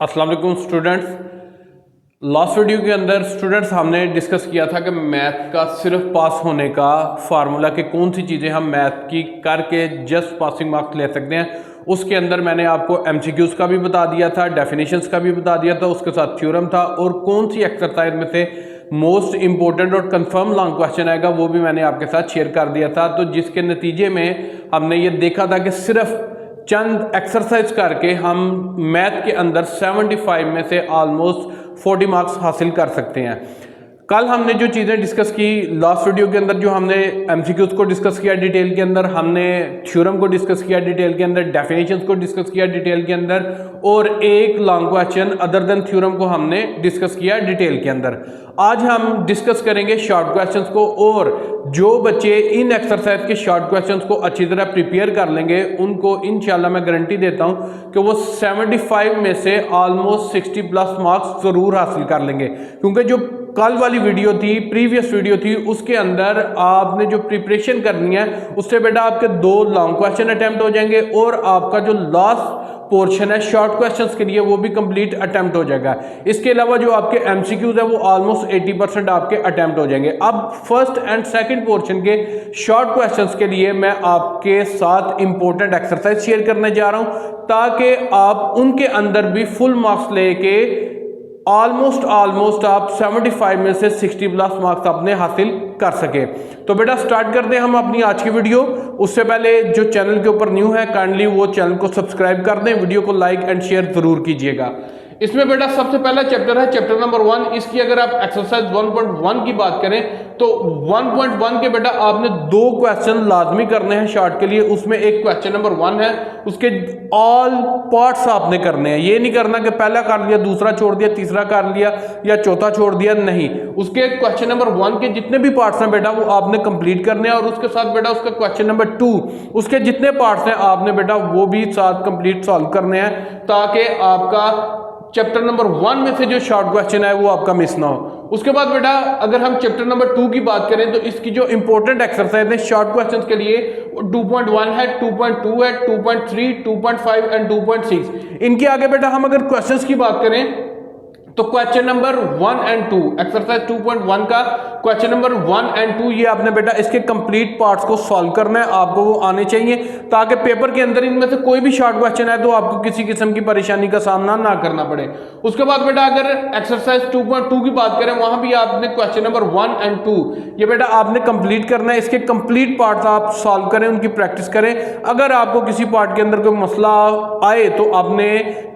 अस्सलाम वालेकुम students. Last video के अंदर स्टूडेंट्स हमने डिस्कस किया था कि मैथ का सिर्फ पास होने का फार्मूला कि कौन सी चीज़ें हम मैथ की करके जस्ट पासिंग मार्क्स ले सकते हैं। उसके अंदर मैंने आपको एमसीक्यूज़ का भी बता दिया था, डेफिनेशंस का भी बता दिया था, उसके साथ थ्योरम था और कौन सी एक्सरसाइज में से मोस्ट इंपॉर्टेंट और कंफर्म लॉन्ग क्वेश्चन आएगा वो भी मैंने आपके साथ शेयर कर दिया था। तो जिसके नतीजे में हमने ये देखा था कि सिर्फ चंद एक्सरसाइज करके हम मैथ के अंदर 75 में से ऑलमोस्ट 40 मार्क्स हासिल कर सकते हैं। कल हमने जो चीज़ें डिस्कस की लास्ट वीडियो के अंदर, जो हमने एमसीक्यूज को डिस्कस किया डिटेल के अंदर, हमने थ्योरम को डिस्कस किया डिटेल के अंदर, डेफिनेशंस को डिस्कस किया डिटेल के अंदर और एक long question other than theorem को हमने डिस्कस किया डिटेल के अंदर। आज हम डिस्कस करेंगे शॉर्ट क्वेश्चंस को, और जो बच्चे इन एक्सरसाइज के शॉर्ट क्वेश्चंस को अच्छी तरह प्रिपेयर कर लेंगे उनको इंशाल्लाह मैं गारंटी देता हूं कि वो 75 में से ऑलमोस्ट 60 प्लस मार्क्स ज़रूर हासिल कर लेंगे। क्योंकि जो कल वाली वीडियो थी, प्रीवियस वीडियो थी, उसके अंदर आपने जो प्रिपरेशन करनी है उससे बेटा आपके 2 लॉन्ग क्वेश्चन अटेम्प्ट हो जाएंगे और आपका जो लास्ट पोर्शन है शॉर्ट क्वेश्चंस के लिए वो भी कंप्लीट अटेम्प्ट हो जाएगा। इसके अलावा जो आपके एमसीक्यूज है वो ऑलमोस्ट 80% आपके अटेम्प्ट हो जाएंगे। अब फर्स्ट एंड सेकंड पोर्शन के शॉर्ट क्वेश्चंस के लिए मैं आपके साथ इंपॉर्टेंट एक्सरसाइज शेयर करने जा रहा हूं ताकि आप उनके अंदर भी फुल मार्क्स लेके ऑलमोस्ट आप 75 में से 60 प्लस मार्क्स आपने हासिल कर सके। तो बेटा स्टार्ट करते हैं हम अपनी आज की वीडियो। उससे पहले जो चैनल के ऊपर न्यू है काइंडली वो चैनल को सब्सक्राइब कर दें, वीडियो को लाइक एंड शेयर जरूर कीजिएगा। इसमें बेटा सबसे पहला चैप्टर है चैप्टर नंबर 1। इसकी अगर आप एक्सरसाइज 1.1 की बात करें तो 1.1 के बेटा आपने 2 क्वेश्चन लाजमी करने हैं शॉर्ट के लिए। उसमें एक क्वेश्चन नंबर 1 है, उसके ऑल पार्ट्स आपने करने हैं। ये नहीं करना कि पहला कर लिया, दूसरा छोड़ दिया, तीसरा कर लिया या चौथा छोड़ दिया, नहीं। उसके क्वेश्चन नंबर 1 के जितने भी पार्ट्स हैं बेटा वो आपने कंप्लीट करने हैं और उसके साथ बेटा उसका क्वेश्चन नंबर 2 उसके जितने पार्ट्स हैं आपने बेटा वो भी साथ कंप्लीट सॉल्व करने हैं ताकि आपका चैप्टर नंबर 1 में से जो शॉर्ट क्वेश्चन है वो आपका मिस ना हो। उसके बाद बेटा अगर हम चैप्टर नंबर 2 की बात करें तो इसकी जो इंपॉर्टेंट एक्सरसाइज है शॉर्ट क्वेश्चंस के लिए 2.1 है, 2.2 है, 2.3, 2.5 एंड 2.6। इनके आगे बेटा हम अगर क्वेश्चंस की बात करें तो क्वेश्चन नंबर 1 एंड 2 एक्सरसाइज 2.1 का क्वेश्चन नंबर 1 एंड 2 ये आपने बेटा इसके कंप्लीट पार्ट्स को सॉल्व करना है, आपको वो आने चाहिए ताकि पेपर के अंदर इनमें से कोई भी शॉर्ट क्वेश्चन है तो आपको किसी किस्म की परेशानी का सामना ना करना पड़े। उसके बाद बेटा अगर एक्सरसाइज 2.2 की बात करें वहां भी आपने क्वेश्चन नंबर 1 एंड 2 ये बेटा आपने कंप्लीट करना है। इसके कंप्लीट पार्ट्स आप सॉल्व करें, उनकी प्रैक्टिस करें। अगर आपको किसी पार्ट के अंदर कोई मसला आए तो आपने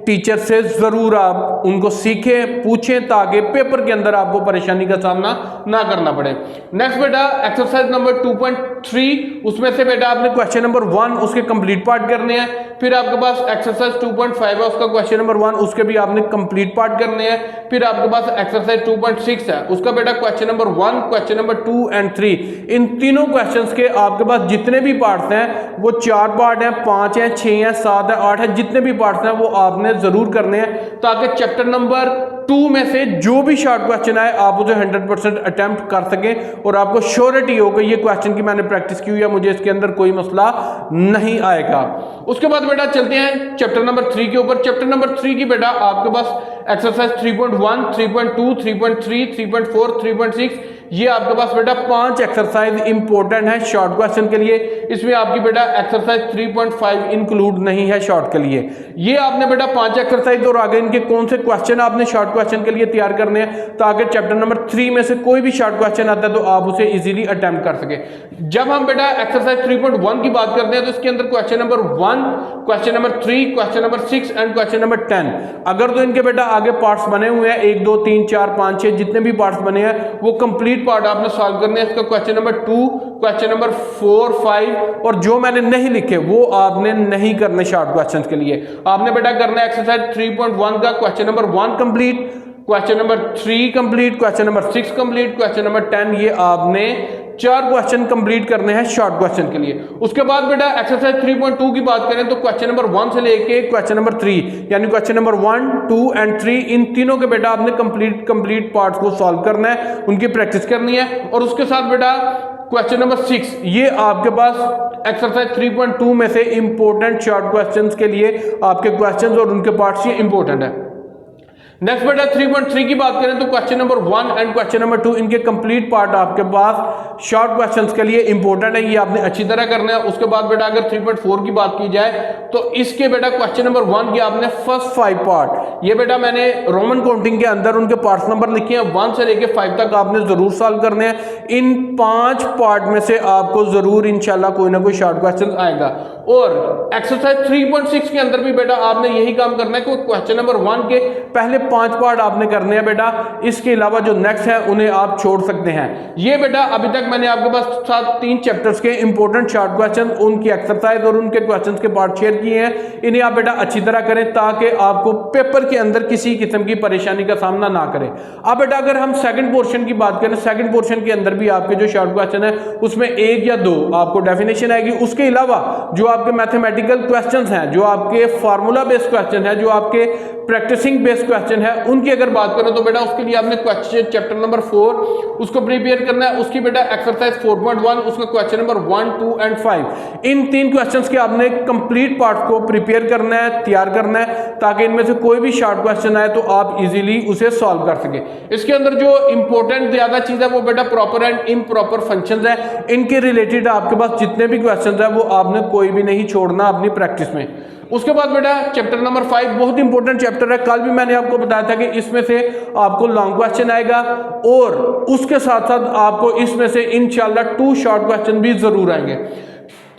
टीचर से जरूर आप उनको सीखें, पूछें ताकि पेपर के अंदर आपको परेशानी का सामना ना करना पड़े। नेक्स्ट बेटा एक्सरसाइज नंबर 2.3 उसमें से बेटा आपने क्वेश्चन नंबर 1 उसके कंप्लीट पार्ट करने हैं। फिर आपके पास एक्सरसाइज 2.5 है, उसका क्वेश्चन नंबर 1 उसके भी आपने कंप्लीट पार्ट करने हैं। फिर आपके पास एक्सरसाइज 2.6 है, उसका बेटा question number 1, question number 2 and 3 इन तीनों क्वेश्चंस के आपके पास जितने भी पार्ट्स हैं वो 4 पार्ट हैं, 5 हैं, 6 हैं, 7 है, 8 है, जितने भी पार्ट्स हैं वो आपने जरूर करने हैं ताकि चैप्टर नंबर 2 में से जो भी शॉर्ट क्वेश्चन आए आप उसे 100% अटेम्प्ट कर सकें और आपको श्योरिटी हो कि ये क्वेश्चन की मैंने प्रैक्टिस की हुई है, मुझे इसके अंदर कोई मसला नहीं आएगा। उसके बाद बेटा चलते हैं चैप्टर नंबर 3 के ऊपर। चैप्टर नंबर 3 की बेटा आपके पास एक्सरसाइज 3.1, 3.2, 3.3, 3.4, 3.6 ये आपके पास बेटा 5 एक्सरसाइज इंपॉर्टेंट है शॉर्ट क्वेश्चन के लिए। इसमें आपकी बेटा एक्सरसाइज 3.5 इंक्लूड नहीं है शॉर्ट के लिए। ये आपने बेटा 5 एक्सरसाइज और आगे इनके कौन से क्वेश्चन आपने शॉर्ट क्वेश्चन के लिए तैयार करने हैं ताकि चैप्टर नंबर 3 में से कोई भी शॉर्ट क्वेश्चन आता है तो आप उसे इजीली अटेम्प्ट कर सके। जब हम बेटा एक्सरसाइज 3.1 की बात करते हैं तो इसके अंदर question number 1, question number 3, question number 6 and question number 10 अगर तो इनके बेटा आगे पार्ट्स बने हुए हैं 1, 2, 3, 4, 5, 6 जितने भी पार्ट्स बने हैं वो कंप्लीट पार्ट आपने सॉल्व करने हैं। इसका क्वेश्चन नंबर 2, क्वेश्चन नंबर 4, 5 और जो मैंने नहीं लिखे वो आपने नहीं करने शॉर्ट क्वेश्चंस के लिए। आपने बेटा करना है एक्सरसाइज 3.1 का question number 1 complete, question number 3 complete, question number 6 complete, question number 10 ये आपने 4 क्वेश्चन कंप्लीट करने हैं शॉर्ट क्वेश्चन के लिए। उसके बाद बेटा एक्सरसाइज 3.2 की बात करें तो क्वेश्चन नंबर 1 से लेके क्वेश्चन नंबर 3 यानी क्वेश्चन नंबर 1, 2 एंड 3 इन तीनों के बेटा आपने कंप्लीट पार्ट्स को सॉल्व करना है, उनकी प्रैक्टिस करनी है। और उसके साथ बेटा क्वेश्चन नंबर 6 ये आपके पास एक्सरसाइज 3.2 में से इंपॉर्टेंट शॉर्ट क्वेश्चंस के लिए आपके क्वेश्चंस और उनके पार्ट्स ये इंपॉर्टेंट है। नेक्स्ट बेटा 3.3 की बात करें तो question number 1 and question number 2 इनके कंप्लीट पार्ट आपके पास शॉर्ट क्वेश्चंस के लिए इंपॉर्टेंट है, ये आपने अच्छी तरह करना है। उसके बाद बेटा अगर 3.4 की बात की जाए तो इसके बेटा क्वेश्चन नंबर 1 के आपने फर्स्ट 5 पार्ट, ये बेटा मैंने रोमन काउंटिंग के अंदर उनके पार्ट्स नंबर लिखे हैं 1 से लेके 5 तक आपने जरूर सॉल्व करने हैं। इन 5 पार्ट में से आपको जरूर इंशाल्लाह कोई ना कोई शॉर्ट क्वेश्चन आएगा। और एक्सरसाइज 3.6 के अंदर भी बेटा आपने यही काम करना है कि क्वेश्चन नंबर 1 के पहले 5 पार्ट आपने करने हैं बेटा, इसके अलावा जो नेक्स्ट है उन्हें आप छोड़ सकते हैं। ये बेटा अभी तक मैंने आपके पास 3 चैप्टर्स के इंपॉर्टेंट शॉर्ट क्वेश्चन, उनकी एक्सरसाइज और उनके क्वेश्चंस के पार्ट शेयर किए हैं। इन्हें आप बेटा अच्छी तरह करें ताकि आपको पेपर के अंदर किसी किस्म की परेशानी का सामना ना करें। अब बेटा अगर हम सेकंड पोर्शन की बात करें, सेकंड पोर्शन के अंदर भी आपके जो शॉर्ट क्वेश्चन है उसमें 1 या 2 आपको डेफिनेशन आएगी। उसके अलावा जो आपके मैथमेटिकल क्वेश्चंस हैं, जो आपके फार्मूला बेस्ड क्वेश्चन है, जो आपके प्रैक्टिसिंग बेस्ड क्वेश्चन है, उनकी अगर बात करें तो बेटा उसके लिए आपने क्वेश्चन चैप्टर नंबर 4 उसको प्रिपेयर करना है। उसकी बेटा एक्सरसाइज 4.1 उसका question number 1, 2 and 5 in 3 questions के आपने कंप्लीट पार्ट को प्रिपेयर करना है, तैयार करना है, ताकि इनमें से कोई भी शॉर्ट क्वेश्चन आए तो आप इजीली उसे सॉल्व कर सके। इसके अंदर जो इंपॉर्टेंट ज्यादा चीज है वो बेटा प्रॉपर एंड इम्प्रॉपर फंक्शंस है, इनके रिलेटेड आपके पास जितने भी क्वेश्चन है वो आपने कोई भी नहीं छोड़ना अपनी प्रैक्टिस में। उसके बाद बेटा चैप्टर नंबर 5 बहुत इंपॉर्टेंट चैप्टर है। कल भी मैंने आपको बताया था कि इसमें से आपको लॉन्ग क्वेश्चन आएगा और उसके साथ साथ आपको इसमें से इंशाल्लाह 2 शॉर्ट क्वेश्चन भी जरूर आएंगे।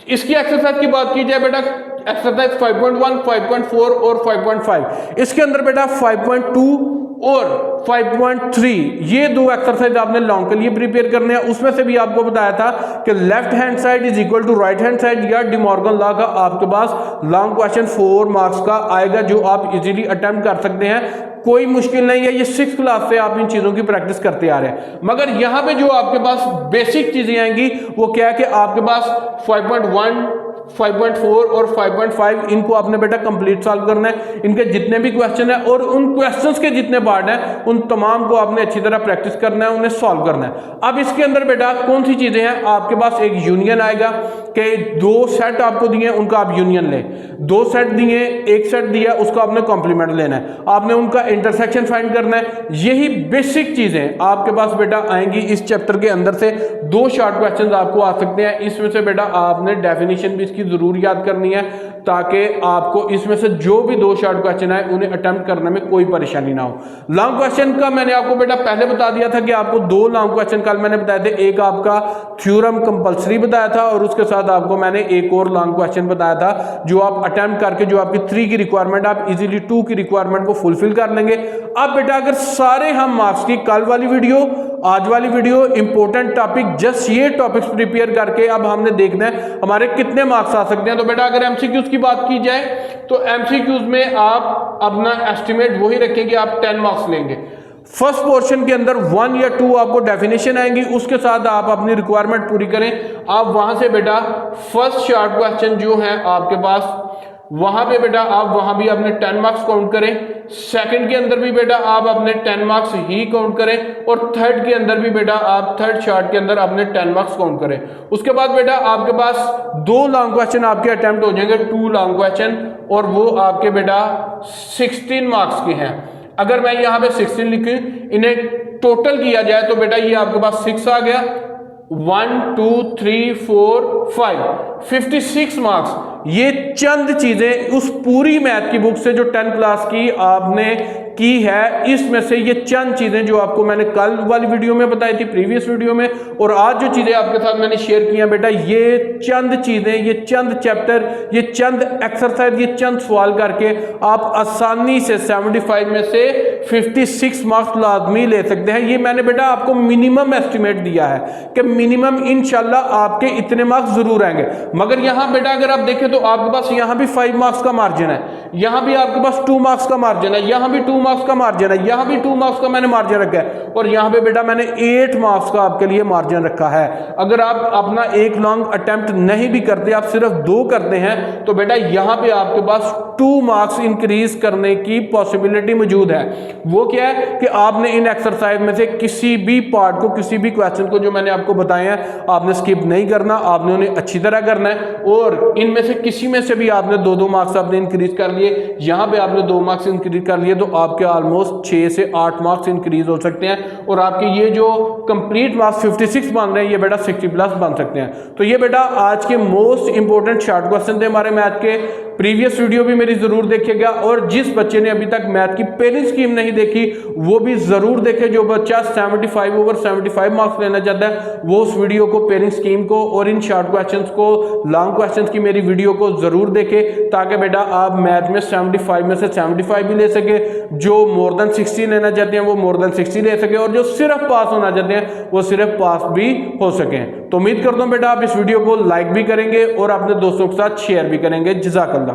इसकी एक्सरसाइज की बात की जाए बेटा एक्सरसाइज 5.1, 5.4 और 5.5, इसके अंदर बेटा 5.2 और 5.3 ये 2 एक्सरसाइज आपने लॉन्ग के लिए प्रिपेयर करने हैं। उसमें से भी आपको बताया था कि left hand side is equal to right hand side या डिमॉर्गन लॉ का आपके पास लॉन्ग क्वेश्चन 4 मार्क्स का आएगा, जो आप इजीली अटेम्प्ट कर सकते हैं। कोई मुश्किल नहीं है, ये 6th क्लास से आप इन चीजों की प्रैक्टिस करते आ रहे हैं। मगर यहां पे जो आपके पास बेसिक चीजें आएंगी वो क्या है कि आपके पास 5.1, 5.4 और 5.5 इनको आपने बेटा कंप्लीट सॉल्व करना है। इनके जितने भी क्वेश्चन है और उन क्वेश्चंस के जितने पार्ट हैं उन तमाम को आपने अच्छी तरह प्रैक्टिस करना है, उन्हें सॉल्व करना है। अब इसके अंदर बेटा कौन सी चीजें हैं, आपके पास एक यूनियन आएगा कि 2 सेट आपको दिए उनका आप यूनियन लें, 2 सेट दिए, 1 सेट दिया उसका आपने कॉम्प्लीमेंट लेना है, आपने उनका इंटरसेक्शन फाइंड करना है। यही बेसिक चीजें आपके पास बेटा आएंगी इस चैप्टर के अंदर से। 2 शॉर्ट क्वेश्चन आपको आ सकते हैं, इसमें से बेटा आपने डेफिनेशन भी जरूर याद करनी है ताकि आपको इसमें से जो भी 2 शॉर्ट क्वेश्चन आए उन्हें अटेम्प्ट करने में कोई परेशानी ना हो। लॉन्ग क्वेश्चन का मैंने आपको बेटा पहले बता दिया था कि आपको 2 लॉन्ग क्वेश्चन कल मैंने बताए थे, एक आपका थ्योरम कंपलसरी बताया था और उसके साथ आपको मैंने एक और लॉन्ग क्वेश्चन बताया था जो आप अटेम्प्ट करके जो आपकी 3 की रिक्वायरमेंट आप इजीली 2 की रिक्वायरमेंट को फुलफिल कर लेंगे। अब बेटा अगर सारे हम मार्क्स की कल वाली वीडियो, आज वाली वीडियो, इंपॉर्टेंट टॉपिक, जस्ट ये टॉपिक्स प्रिपेयर करके अब हमने देखना है हमारे कितने मार्क्स आ सकते हैं। तो बेटा अगर एमसीक्यूज की बात की जाए तो एमसीक्यूज में आप अपना एस्टिमेट वही रखें कि आप 10 मार्क्स लेंगे। फर्स्ट पोर्शन के अंदर 1 या 2 आपको डेफिनेशन आएंगी, उसके साथ आप अपनी रिक्वायरमेंट पूरी करें। आप वहां से बेटा फर्स्ट शॉर्ट क्वेश्चन जो है आपके पास वहां पे बेटा आप वहां भी अपने 10 मार्क्स काउंट करें, सेकंड के अंदर भी बेटा आप अपने 10 मार्क्स ही काउंट करें और थर्ड के अंदर भी बेटा आप थर्ड शॉर्ट के अंदर अपने 10 मार्क्स काउंट करें। उसके बाद बेटा आपके पास 2 लॉन्ग क्वेश्चन आपके अटेम्प्ट हो जाएंगे, 2 लॉन्ग क्वेश्चन, और वो आपके बेटा 16 मार्क्स के हैं। अगर मैं यहाँ पे 16 लिखूं, इन्हें टोटल किया जाए तो बेटा ये आपके पास 6 आ गया, 1 2 3 4 5 56 मार्क्स। ये चंद चीजें उस पूरी मैथ की बुक से जो 10 क्लास की आपने की है, इसमें से ये चंद चीजें जो आपको मैंने कल वाली वीडियो में बताई थी, प्रीवियस वीडियो में, और आज जो चीजें आपके साथ मैंने शेयर की हैं बेटा, ये चंद चीजें, ये चंद चैप्टर, ये चंद एक्सरसाइज, ये चंद सवाल करके आप आसानी से 75 में से 56 मार्क्स लाजमी ले सकते हैं। ये मैंने बेटा आपको मिनिमम एस्टिमेट दिया है कि मिनिमम इंशाल्लाह आपके इतने मार्क्स जरूर आएंगे। मगर यहां बेटा अगर आप देखें तो आपके पास यहां भी 5 मार्क्स का मार्जिन है, यहां भी आपके पास 2 मार्क्स का मार्जिन है, यहां भी 2 मार्क्स का मार्जिन है, यहां भी 2 मार्क्स का मैंने मार्जिन रखा है, और यहां पे बेटा मैंने 8 मार्क्स का आपके लिए मार्जिन रखा है। अगर आप अपना एक लॉन्ग अटेम्प्ट नहीं भी करते, आप सिर्फ 2 करते हैं, तो बेटा यहां पे आपके पास 2 मार्क्स इंक्रीज करने की पॉसिबिलिटी मौजूद है। वो क्या है कि आपने इन एक्सरसाइज में से किसी भी पार्ट को, किसी भी क्वेश्चन को जो मैंने आपको बताए हैं, आपने स्किप नहीं करना, आपने उन्हें अच्छी तरह करना है। और इनमें से किसी में से भी आपने 2-2 मार्क्स आपने इंक्रीज कर लिए, यहाँ पे आपने 2 मार्क्स इंक्रीज कर लिए, तो आपके ऑलमोस्ट 6 से 8 मार्क्स इंक्रीज हो सकते हैं और आपके ये जो कंप्लीट मार्क्स 56 बन रहे हैं, ये बेटा 60+ बन सकते हैं। तो ये बेटा आज के मोस्ट इंपॉर्टेंट शॉर्ट क्वेश्चन थे हमारे मैथ के। प्रीवियस वीडियो भी मेरी जरूर देखिएगा, और जिस बच्चे ने अभी तक मैथ की पेयरिंग स्कीम नहीं देखी वो भी जरूर देखे। जो बच्चा 75 ओवर 75 मार्क्स लेना चाहता है वो उस वीडियो को, पेयरिंग स्कीम को और इन शॉर्ट क्वेश्चंस को, लॉन्ग क्वेश्चंस की मेरी वीडियो को जरूर देखे, ताकि बेटा आप मैथ में 75 में से 75 भी ले सके, जो मोर देन 60 लेना चाहते हैं वो मोर देन 60 ले सके, और जो सिर्फ पास होना चाहते हैं वो सिर्फ पास भी हो सके। तो उम्मीद करता हूं बेटा आप इस वीडियो को लाइक भी करेंगे और अपने दोस्तों के साथ शेयर भी करेंगे। जज़ाकल्लाह।